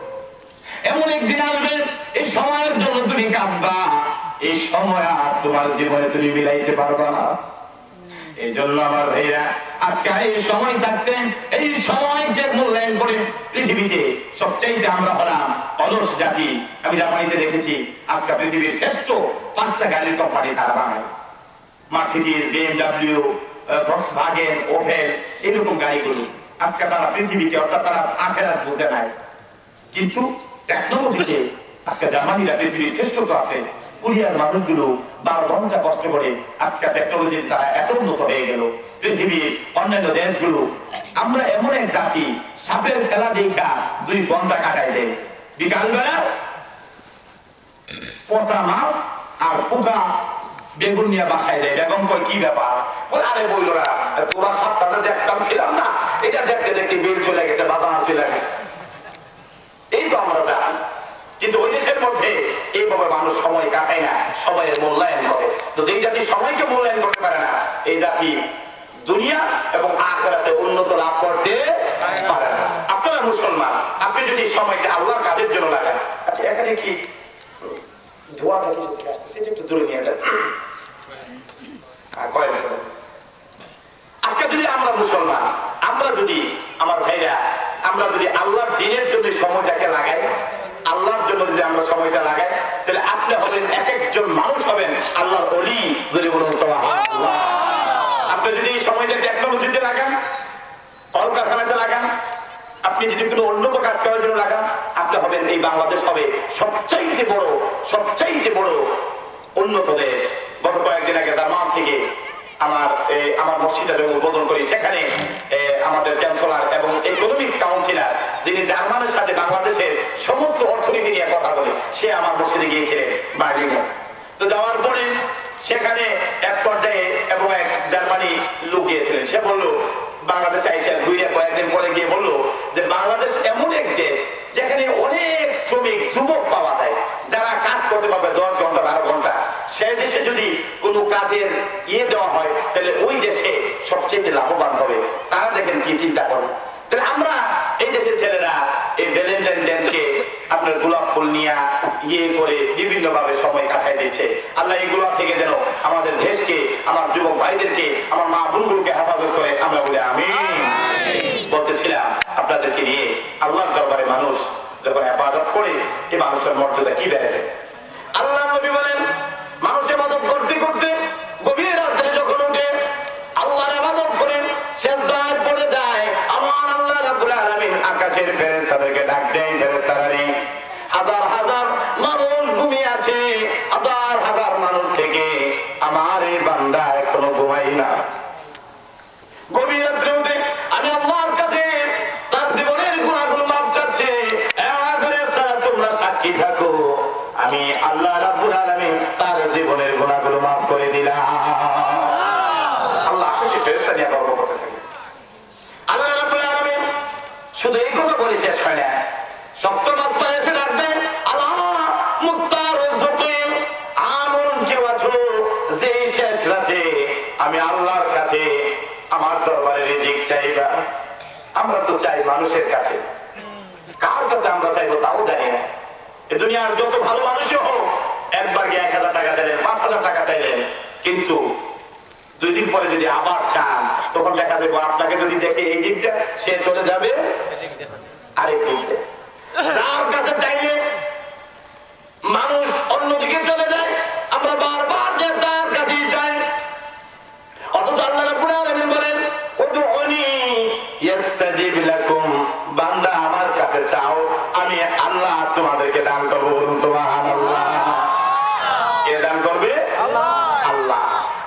এমন একদিন আসবে এই সময়ের জন্য তুমি কাঁদবা, এই সময় আর তোমার জীবনে তুমি মিলাইতে পারবা না। এই জন্য আমার ভাইরা আজকে এই সময় থাকতে এই সময়কে মূল্যায়ন করে পৃথিবীতে সবচাইতে আমরা হলাম অলস জাতি। আমি জার্মানিতে দেখেছি আজকে পৃথিবীর শ্রেষ্ঠ 5টা গাড়ির কোম্পানি তারা বানায়, মার্সিডিজ, BMW, ভক্সওয়াগেন, ওপেল, এরকম গাড়িগুলো আজকে তারা পৃথিবীকে অর্থাৎ তারা আখেরাত বুঝে নাই, কিন্তু টেকনোলজিতে আজকে জার্মানিরা পৃথিবীর শ্রেষ্ঠত্ব আছে। কোরিয়ার মানুষগুলো 12 ঘন্টা কষ্ট করে আজকে টেকনোলজিতে তারা এত উন্নত হয়ে গেল। পৃথিবীর অন্যান্য দেশগুলো, আমরা এমন এক জাতি সাপের খেলা দেখা 2 ঘন্টা কাটাই দেয়। বিকালবেলা পচা মাছ আর পোকা বেগুন নিয়ে বাসায় যায়। বেগম কয় কি ব্যাপার? বলে আরে বইলো না, তোরা সাপটাতে দেখতাম ছিলাম না, এটা দেখতে দেখতে বিল চলে গেছে, বাজার চলে গেছে। এই তো আমরা জানি। কিন্তু ওই দেশের মধ্যে এইভাবে মানুষ সময় কাটায় না, সময়ের মূল্যায়ন করে। তো যেই জাতি সময়কে মূল্যায়ন করতে পারে না, এই জাতি দুনিয়া এবং আখিরাতে উন্নত লাভ করতে পারে না। আপনারা মুসলমান, আপনি যদি সময়টা আল্লাহর কাজের জন্য লাগান। আচ্ছা, এখানে কি ধোয়াটা কিছু থেকে আসতেছে, এটা একটু দূরে নিয়ে যান। আজকে যদি আমরা মুসলমান, আমরা যদি আমার ভাইরা, আমরা যদি আল্লাহর দ্বীনের জন্য সময়টাকে লাগাই, আল্লাহর জন্য যদি আমরা সময়টা লাগাই, তাহলে আপনি হবেন এক একজন মানুষ হবেন আল্লাহর ওলি। যদি বলুন সুবহানাল্লাহ। আপনি যদি এই সময়টা টেকনোলজিতে লাগান, কলকারখানাতে লাগান, আপনি যদি কোনো উন্নত কাজ করার জন্য লাগান, আপনি হবেন, এই বাংলাদেশ হবে সবচাইতে বড় উন্নত দেশ। গত কয়েকদিন আগে জার্মান থেকে আমার মসজিদে উদ্বোধন করি, সেখানে আমাদের চ্যান্সেলর এবং ইকোনমিক্স কাউন্সিলর, যিনি জার্মানের সাথে বাংলাদেশের সমস্ত অর্থনীতি নিয়ে কথা বলে, সে আমার মসজিদে গিয়েছিলেন বার্লিনে। তো যাওয়ার পরে সেখানে এক পর্যায়ে এবং এক জার্মানি লোক গিয়েছিলেন, সে বললো বাংলাদেশে আইসা ঘুরে কয়েকদিন পরে গিয়ে বললো যে বাংলাদেশ এমন এক দেশ যেখানে অনেক শ্রমিক যুবক পাওয়া যায়, যারা কাজ করতে পারবে 10 ঘন্টা 12 ঘন্টা। সে দেশে যদি কোনো কাজের দেওয়া হয়, তাহলে ওই দেশে সবচেয়ে লাভবান হবে। তারা দেখেন কি চিন্তা করে। তাহলে আমরা এই দেশের ছেলেরা এই ভ্যালেন্টাইন ডেকে আপনার গোলাপ ফুল নিয়ে করে বিভিন্ন ভাবে সময় কাটাই দিচ্ছে। আল্লাহ এগুলো থেকে যেন আমাদের দেশকে, আমার যুবক ভাইদেরকে, আমার মা বোনগুলোকে হেফাজত করে। আমরা বলি আমিন। বলতেছিলাম আপনাদেরকে নিয়ে, আল্লাহর দরবারে মানুষ যখন ইবাদত করে, এই মানুষটার মর্যাদা কি বেড়ে যায়। আল্লাহ নবী বলেন, মানুষ ইবাদত করতে করতে গভীর রাত্রে যখন উঠে আল্লাহর ইবাদত করে সিজদায় পড়ে যায়, আমার আল্লাহ রাব্বুল আলামিন আকাশের ফেরেশতাদেরকে ডাক দেয়, ফেরেশতারা নেই, হাজার হাজার মানুষ ঘুমিয়ে আছে, হাজার হাজার মানুষ থেকে আমার এই বান্দা এখনো ঘুমাই না। গভীর রাত্রে উঠে আমি আল্লাহর কাছে তার জীবনের গুনাহগুলো মাফ চাচ্ছে। ফেরেশতারা তোমরা সাক্ষী থাকো, আমি আল্লাহ রাব্বুল আলামিন তার জীবনের গুনাহগুলো মাফ করে দিলাম। আল্লাহ আকাশে ফেরেশতা নিয়ে গর্ব করতে থাকে। আল্লাহ রাব্বুল আলামিন শুধু এই কথা বলে শেষ হয় না, সপ্তম আসমানে এসে ডাক দেন, আল্লাহ মুস্তারযুকিন, আমন কেউ আছো যে শেষ রাতে আমি আল্লাহর কাছে আমার দরবারে রিজিক চাইবা। আমরা তো চাই মানুষের কাছে, কার কাছে আমরা চাইবো তাও জানি না। এই দুনিয়ার যত ভালো মানুষই হোক, একবার গিয়ে 1000 টাকা চাইলেন, 5000 টাকা চাইলেন, কিন্তু 2 দিন পরে যদি আবার চান, তখন দেখা যাবে আপনাকে যদি দেখে এই দিকটা, সে চলে যাবে আরেক দিকটা। যার কাছে চাইলে মানুষ অন্যদিকে চলে যায়, আমরা বারবার যে তার কাছেই চাই। অথচ আল্লাহ রাব্বুল আলামিন বলেন, উদউনি ইস্তাজিব লাকুম, বান্দা আমার কাছে চাও, আমি আল্লাহ তোমাদেরকে দান করব। সুবহানাল্লাহ। কে দান করবে? আল্লাহ। আল্লাহ।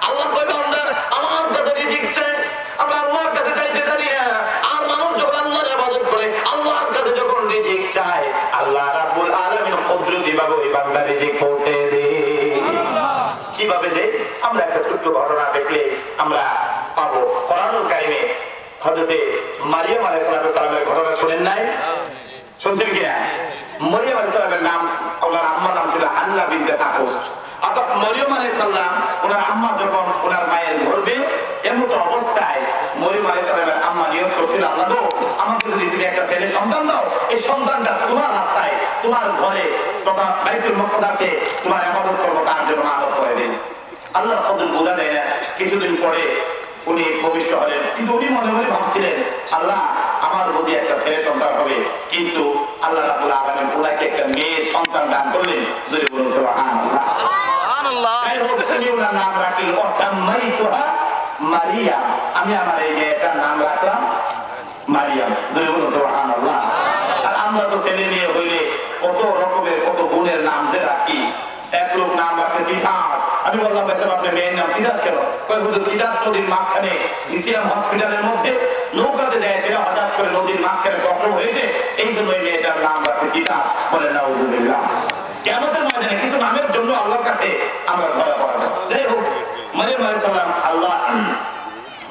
আল্লাহ কই বান্দা আমার কাছে রিজিক চাই, আমরা আল্লাহর কাছে চাইতে জানি না। আর মানুষ যখন আল্লাহর ইবাদত করে, আল্লাহর কাছে যখন রিজিক চায়, আল্লাহ রাব্বুল আলামিন কুদরতি ভাবে ওই বান্দার রিজিক পৌঁছে দেয়। কিভাবে দেয়? আমরা একটা ছোট্ট ঘটনা দেখলে আমরা পাবো। কোরআনুল কারীমে হযরতে মারিয়াম আলাইহিস সালামের ঘটনা শুনেন নাই? শুনছেন কি না? মারিয়াম আলাইহিস সালামের নাম, ওনার আম্মার নাম ছিল হান্না বিনতে তাকুস। অর্থাৎ মারিয়াম আলাইহিস সালাম, ওনার আম্মা যখন ওনার মায়ের গর্ভে এমত অবস্থায় মারিয়াম আলাইহিস সালামের আম্মা নিয়ত করছিল, আল্লাহ গো, আমাকে যদি তুমি একটা ছেলে সন্তান দাও, এই সন্তানটা তোমার রাস্তায়, তোমার ঘরে তথা বাইতুল মুকদ্দাসে তোমার ইবাদত করব, তার জন্য মানব করে দিন। আল্লাহর কদর বোঝা যায় না। কিছুদিন পরে উনি ভূমিষ্ঠ হলেন, কিন্তু উনি মনে মনে ভাবছিলেন, আল্লাহ আমার বুঝি একটা ছেলে সন্তান হবে, কিন্তু আল্লাহ রাব্বুল আলামিন ওনাকে একটা মেয়ে সন্তান দান করলেন। যদি বলুন সুবহানাল্লাহ। সুবহানাল্লাহ। যাই হোক, উনি ওনার নাম রাখলেন ওয়াসাম্মাইতুহা মারিয়াম, আমি আমার এই মেয়েটার নাম রাখলাম মারিয়াম। যদি বলুন সুবহানাল্লাহ। আর আমরা তো ছেলে মেয়ে হইলে কত রকমের কত গুণের নাম যে রাখি। এক লোক নাম রাখছে তিতাস। আমি বললাম ভাই সাহেব আপনার মেয়ের নাম তিতাস কেন? কয় হুজুর তিতাস নদীর মাঝখানে ইসলাম হসপিটালের মধ্যে নৌকাতে দেয়, সেটা হঠাৎ করে নদীর মাঝখানে প্রসব হয়েছে, এই জন্য এই মেয়েটার নাম রাখছে তিতাস। বলে নাউজুবিল্লাহ। কিয়ামতের ময়দানে কিছু নামের জন্য আল্লাহর কাছে আমরা ধরা পড়া যায়। যাই হোক, মারিয়াম আলাইহিস সালাম আল্লাহ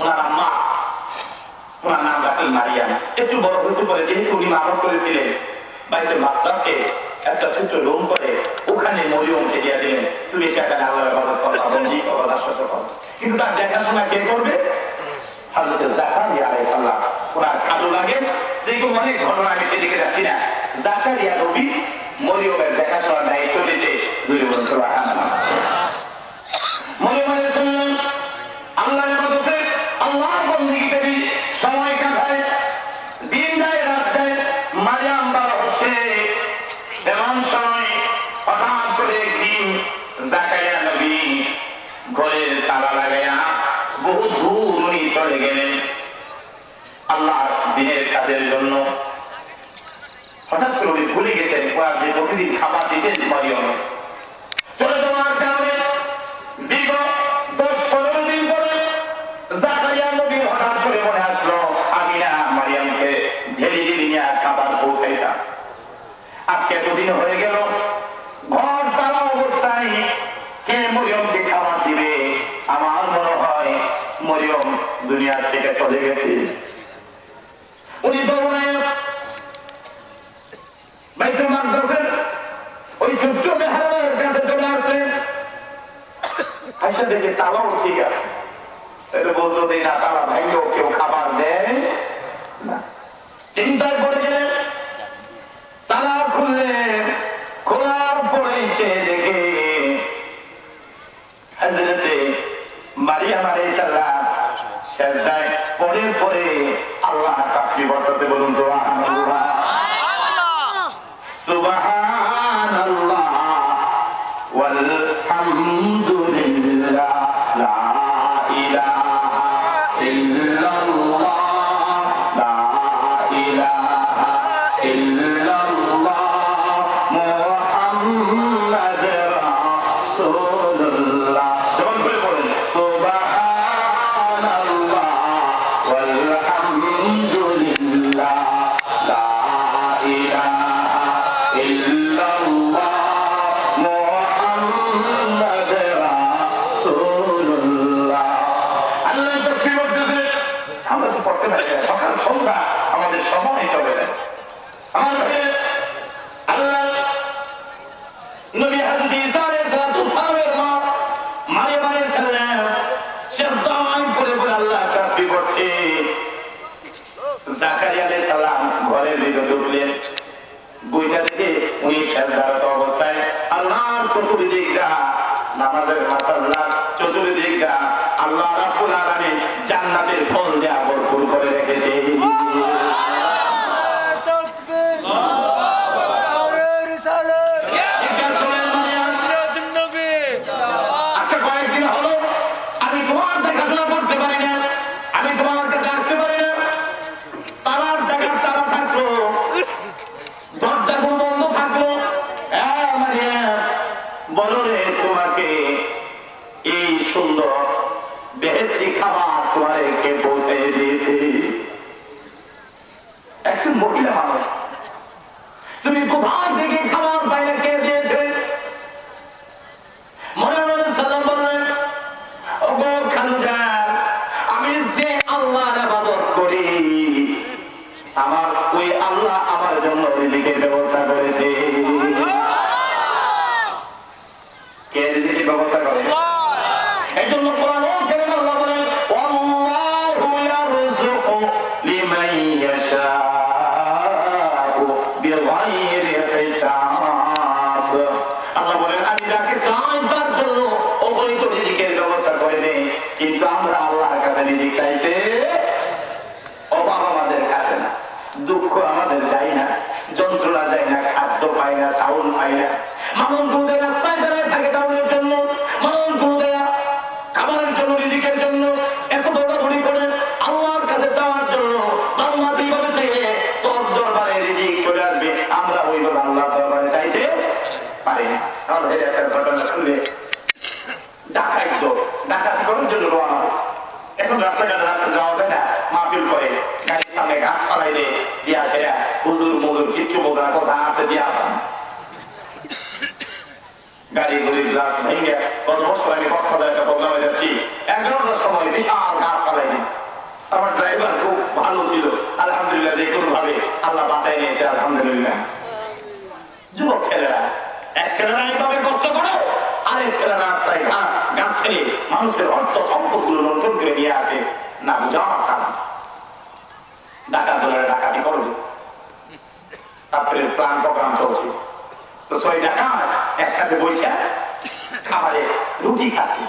ওনার আম্মা, ওনার নাম রাখলেন মারিয়াম। একটু বড় হয়েছে পরে যেহেতু উনি মানব করেছিলেন, বাইতুল মাকদাসে একটা ছোট্ট রুম করে ওখানে মরিয়মকে দিয়ে দিলেন, তুমি সেখানে আল্লাহর ইবাদত করো, বন্দী করো, দাসত্ব করো। কিন্তু তার দেখাশোনা কে করবে? হযরত জাকারিয়া আলাইহিস সালাম। ওনার ভালো লাগে, যেরকম অনেক ঘটনা আমি সেদিকে যাচ্ছি না। জাকারিয়া নবী মরিয়মের দেখাশোনার দায়িত্ব দিয়েছে। যদি বলুন সুবহানাল্লাহ। মরিয়ম আলাইহিস সালাম আল্লাহর ইবাদতে, আল্লাহর বন্দেগীতে সময় কাটায়, দিন যায় রাত যায়। মারিয়াম বড় হচ্ছে, এমন সময় হঠাৎ করে একদিন জাকারিয়া নবী ঘরের তালা লাগাইয়া বহু দূর উনি চলে গেলেন আল্লাহর দ্বীনের কাজের জন্য। হঠাৎ করে উনি ভুলে গেছেন ওনার যে প্রতিদিন খাবার দিতেন মারিয়াম। চলে যাওয়ার কারণে দীর্ঘ 10-15 দিন পরে জাকারিয়া নবী হঠাৎ করে মনে আসলো, আমি না মারিয়ামকে ঢেলে ঢেলে নিয়ে খাবার পৌঁছাইতাম। আজকে এতদিন হয়ে গেল, ঘর তালা অবস্থায় কে মরিয়মকে খাবার দিবে? আমার মনে হয় মরিয়ম দুনিয়া থেকে চলে গেছে। উনি দৌড়ায় বাইতুল মাকদাসের ওই ছোট্ট মেহরাবের কাছে চলে আসলেন। আয়সা দেখে তালাও ঠিক আছে, এটা বলতো যে না, তালা ভাইও কেউ খাবার দেয় না। চিন্তায় পড়ে গেলেন, তালা খুললেন। খোলার পরে চেয়ে দেখে হযরতে মারিয়াম আলাইহিস সালাম সিজদায় পড়ে পড়ে আল্লাহ তাসবিহ করতেছে। বলুন সুবহানাল্লাহ। সুবহানাল্লাহ ওয়ালহামদুলিল্লাহ লা ইলাহা ইল্লাল্লাহ লা ইলাহা ইল্লাল্লাহ মুহাম্মাদুর রাসূলুল্লাহ। যেমন করে বলেন সুবহানাল্লাহ ওয়ালহামদুলিল্লাহ লা ইলাহা ইল্লাল্লাহ মুহাম্মাদুর রাসূলুল্লাহ। আল্লাহ তাসবিহ করতেছে, আমরা তো পড়তে পারি না, সকাল সন্ধ্যা আমাদের সময় চলে যায়। আমার ভাই আল্লাহ নবী হযরত ঈসা আলাইহিস সালামের মা মারিয়াম আলাইহিস সালাম সিজদায় পড়ে পড়ে আল্লাহর তাসবিহ করছে। জাকারিয়া আলাইহিস সালাম ঘরের ভিতরে ঢুকলেন, বইটা দেখে উনি সিজদারত অবস্থায় আল্লাহর চতুর্দিকটা নামাজের মাসাল্লাহ, চতুর্দিকটা আল্লাহ রাব্বুল আলামিন জান্নাতের ফল দেয়া ভরপুর করে রেখেছে। আজকে কয়েকদিন হলো আমি তোমার দেখাশোনা করতে পারি না, আমি তোমার কাছে আসতে পারি না। তালার জায়গার তালা থাকলো, দরজাগুলো বন্ধ থাকলো। মারিয়াম, বলো রে, তোমাকে এই সুন্দর বেহেশতি খাবার তোমার কে পৌঁছে দিয়েছে? একজন মহিলা মানুষ, তুমি কোথায় থেকে খাবার পাইলে কে দিয়েছে? মারিয়াম আলাইহিস সালাম বললেন, ওগো খালুজান, আমি যে আল্লাহর ইবাদত করি, আমার ওই আল্লাহ আমার জন্য রিজিকের ব্যবস্থা করেছে। কে রিজিকের ব্যবস্থা করে? এই জন্য কোরআন কারীম আল্লাহ বলেন, আল্লাহু ইয়ারযুকু লিমান ইয়াশাউ বিগাইরি হিসাব। আল্লাহ বলেন, আমি যাকে চাই তার জন্য অগণিত রিজিকের ব্যবস্থা করে দেই। কিন্তু আমরা আল্লাহর কাছে রিজিক চাইতে অভাব আমাদের কাটে না, দুঃখ আমাদের যায় না, যন্ত্রণা যায় না, খাদ্য পাই না, চাউল পাই না। মানুষগুলো রাস্তায় দাঁড়ায় থাকে চাউলের জন্য, মানুষগুলো খাবারের জন্য, রিজিকের জন্য। এত পাইনি। তাহলে একটা ঘটনা শুনে ডাকাতি করার জন্য রওনা হয়েছে। এখন রাস্তাঘাটে রাত্রে যাওয়া যায় না, মাহফিল করে গাড়ির সামনে গাছ ফালাই দিয়া সেরা হুজুর মুজুর কিচ্ছু বলতে না, কথা আছে দিয়ে আসা গাড়ি গুলির গ্লাস ভেঙে। গত বছর আমি কক্সবাজার একটা প্রোগ্রামে যাচ্ছি, 11টার সময় বিশাল গাছ ফালাই দিই। আমার ড্রাইভার খুব ভালো ছিল, আলহামদুলিল্লাহ, যে কোনো ভাবে আল্লাহ বাঁচাই নিয়েছে, আলহামদুলিল্লাহ। যুবক ছেলেরা, এক ছেলেরা এইভাবে কষ্ট করে, আরেক ছেলেরা রাস্তায় গাছ ফেলে মানুষের অর্থ সম্পদগুলো লুণ্ঠন করে নিয়ে আসে। না বুঝা আমার কারণ ডাকাত দলের ডাকাতি করবে, তারপরে প্ল্যান প্রোগ্রাম চলছে। তো 6 ডাকাত একসাথে বসে খাবারে রুটি খাচ্ছে,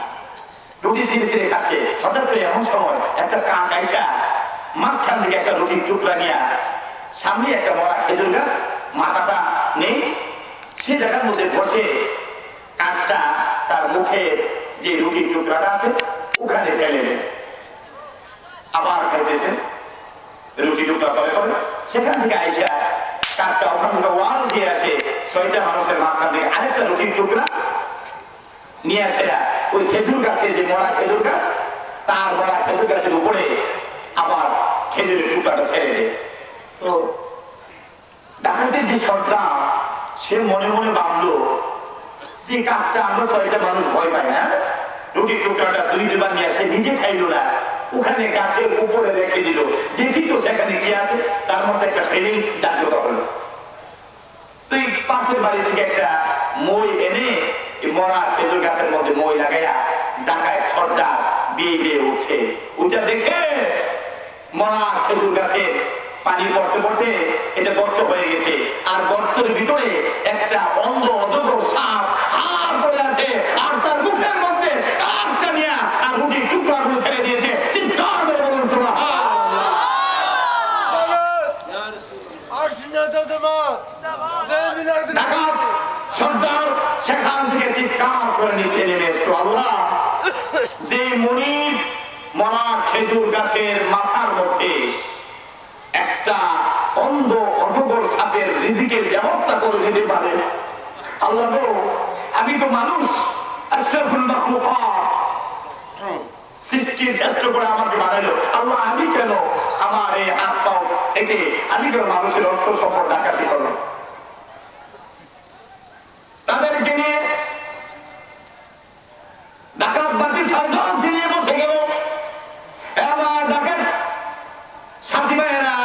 রুটি ছিঁড়ে ছিঁড়ে খাচ্ছে। হঠাৎ করে এমন সময় একটা কাক আইসা মাঝখান থেকে একটা রুটির টুকরা নিয়ে, সামনে একটা মরা খেজুর গাছ, মাথাটা নেই, সে জায়গার মধ্যে বসে কাকটা তার মুখে যে রুটির টুকরাটা আছে ওখানে ফেলে দেয়। আবার খাইতেছে রুটি টুকরা করে করে, সেখান থেকে আইসা কাকটা ওখান থেকে ওয়াল দিয়ে আসে 6টা মানুষের মাঝখান থেকে আরেকটা রুটির টুকরা নিয়ে আসে ওই খেজুর গাছে, যে মরা খেজুর গাছ, তার মরা খেজুর গাছের উপরে আবার খেজুরের টুকরাটা ছেড়ে দেয়। তো ডাকাতের যে সর্দার, সে মনে মনে ভাবলো যে কাকটা আমরা 6টা মানুষ ভয় পাই না, রুটির টুকরাটা 2 বার নিয়ে আসে, নিজে খাইলো না, ওখানে গাছের উপরে রেখে দিল, দেখি তো সেখানে কি আছে। তার মধ্যে একটা ফিলিংস জাগ্রত হলো। তো এই পাশের বাড়ি থেকে একটা মই এনে মরা খেজুর গাছের মধ্যে মই লাগাইয়া ডাকায় সর্দার বিয়ে বিয়ে উঠছে। ওইটা দেখে মরা খেজুর গাছে পানি পড়তে পড়তে এটা গর্ত হয়ে গেছে, আর গর্তের ভিতরে একটা অন্ধ অজগর সাপ হার করে আছে, আর তার মুখের মধ্যে কাকটা নিয়ে আর রুটির টুকরা গুলো ছেড়ে দিয়েছে। চিৎকার করে বলুন সুবহানাল্লাহ। ডাকাত সর্দার সেখান থেকে চিৎকার করে নিচে নেমে এসো, আল্লাহ, যে মনিব মরা খেজুর গাছের মাথার মধ্যে একটা অন্ধ অজগর সাপের রিজিকের ব্যবস্থা করে দিতে পারে, আল্লাহ গো, আমি তো মানুষ, আশরাফুল মাখলুকাত, সৃষ্টির শ্রেষ্ঠ করে আমাকে বানাইলো, আল্লাহ আমি কেন আমার এই হাত পাও থেকে আমি কেন মানুষের অর্থ সম্পদ ডাকাতি করব? তাদেরকে নিয়ে ডাকাত বাকি 7 জন নিয়ে বসে গেল। এবার ডাকাত সাথী ভাইয়েরা,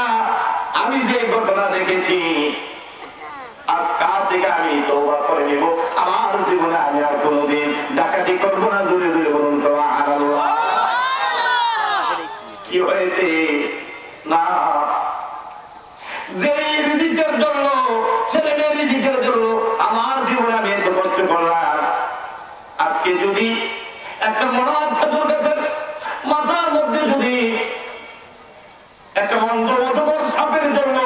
আমি যে ঘটনা দেখেছি, আজকাল থেকে আমি তওবা করে নেব, আমার জীবনে আমি আর কোনোদিন ডাকাতি করবো না। জোরে জোরে বলুন সুবহানাল্লাহ। কি হয়েছে না, যে রিজিকের জন্য, ছেলে মেয়ের রিজিকের জন্য আমার জীবনে আমি এত কষ্ট করলাম, আজকে যদি একটা মরা খেজুর গাছের মাথার মধ্যে যদি একটা অন্ধ অজগর সাপের জন্য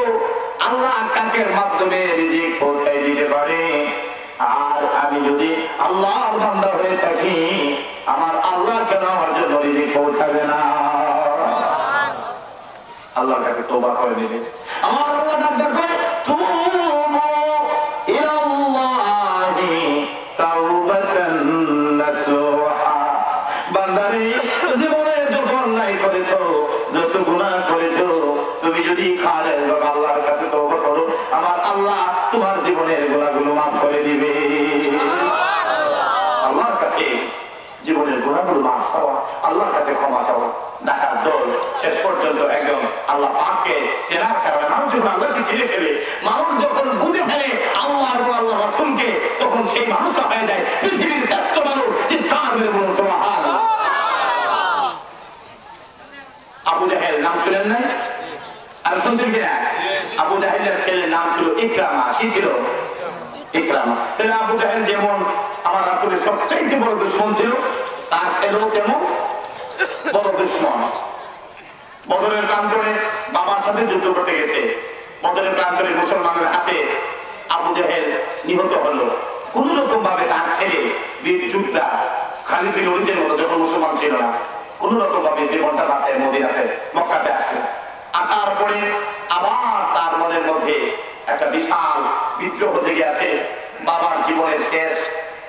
আল্লাহ কাকের মাধ্যমে রিজিক পৌঁছাই দিতে পারে, আর আমি যদি আল্লাহর বান্দা হয়ে থাকি, আমার আল্লাহ কেন আমার জন্য রিজিক পৌঁছাবে না? আল্লাহর কাছে তওবা করে নিবে। আমার আল্লাহ ডাক দেন, তুবু ইলাল্লাহি তাওবাতান নাসুহা। বান্দারে, জীবনে যত অন্যায় করেছো, যত গুনাহ করেছো, তুমি যদি খালেস ভাবে আল্লাহর কাছে তওবা করো, আমার আল্লাহ তোমার জীবনের গুনাহগুলো মাফ করে দিবে। আল্লাহর কাছে জীবনের গুনাহগুলো মাফ চাওয়া, আল্লাহর কাছে ক্ষমা চাওয়া। ডাকাত দল শেষ পর্যন্ত একজন আল্লাহ পাককে চেনার কারণে, মানুষ যখন আল্লাহকে চিনে ফেলে, মানুষ যখন বুঝে ফেলে আল্লাহ এবং আল্লাহ রাসূলকে, তখন সেই মানুষটা হয়ে যায় পৃথিবীর শ্রেষ্ঠ মানুষ। চিৎকার করে বলুন সুবহানাল্লাহ। আবু জাহেল নাম শুনেন না? আর শুনছেন কিনা? আবু জাহেলের ছেলের নাম ছিল ইকরামা। কি ছিল? ইকরামা। তাহলে আবু জাহেল যেমন আমার রাসূলের সবচেয়ে বড় দুশমন ছিল, তার ছেলেও তেমন বড় দুশমন। বদরের প্রান্তরে বাবার সাথে যুদ্ধ করতে গেছে, বদরের প্রান্তরে মুসলমানের হাতে আবু জাহেল নিহত হলো। কোন রকম ভাবে তার ছেলে বীর যোদ্ধা খালিদ বিন ওলীদের মতো, যখন মুসলমান ছিল না, কোন রকম ভাবে জীবনটা বাঁচায় মদিনাতে মক্কাতে আসে। আসার পরে আবার তার মনের মধ্যে একটা বিশাল বিদ্রোহ জেগে আছে। বাবার জীবনের শেষ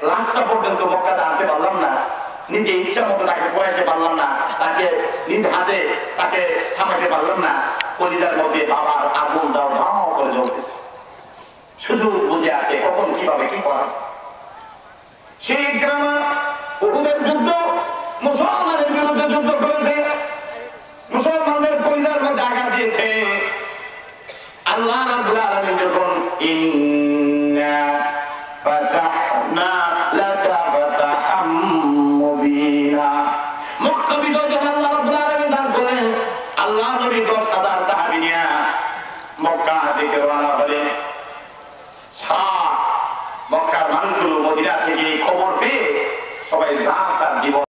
লাস্টটা পর্যন্ত মক্কাতে আনতে পারলাম না, নিজে ইচ্ছা মতো তাকে পড়াইতে পারলাম না, তাকে নিজ হাতে তাকে থামাইতে পারলাম না। কলিজার মধ্যে বাবার আগুন দাও ধাও করে জ্বলতেছে, শুধু বুঝে আছে কখন কিভাবে কি করা। সেই গ্রামে উহুদের যুদ্ধ, মুসলমানের বিরুদ্ধে যুদ্ধ করেছে, মুসলমানদের কলিজার মধ্যে আঘাত দিয়েছে। আল্লাহ রাব্বুল আলামিন যখন ইন্না ফাতাহনা লাকা ফাতাহাম মুবিনা মক্কা বিজয় যখন আল্লাহ রাব্বুল আলামিন দান করলেন, আল্লাহ নবী 10,000 সাহাবী নিয়ে মক্কা থেকে রওনা হলেন। সারা মক্কার মানুষগুলো মদিনা থেকে খবর পেয়ে সবাই যার তার জীবন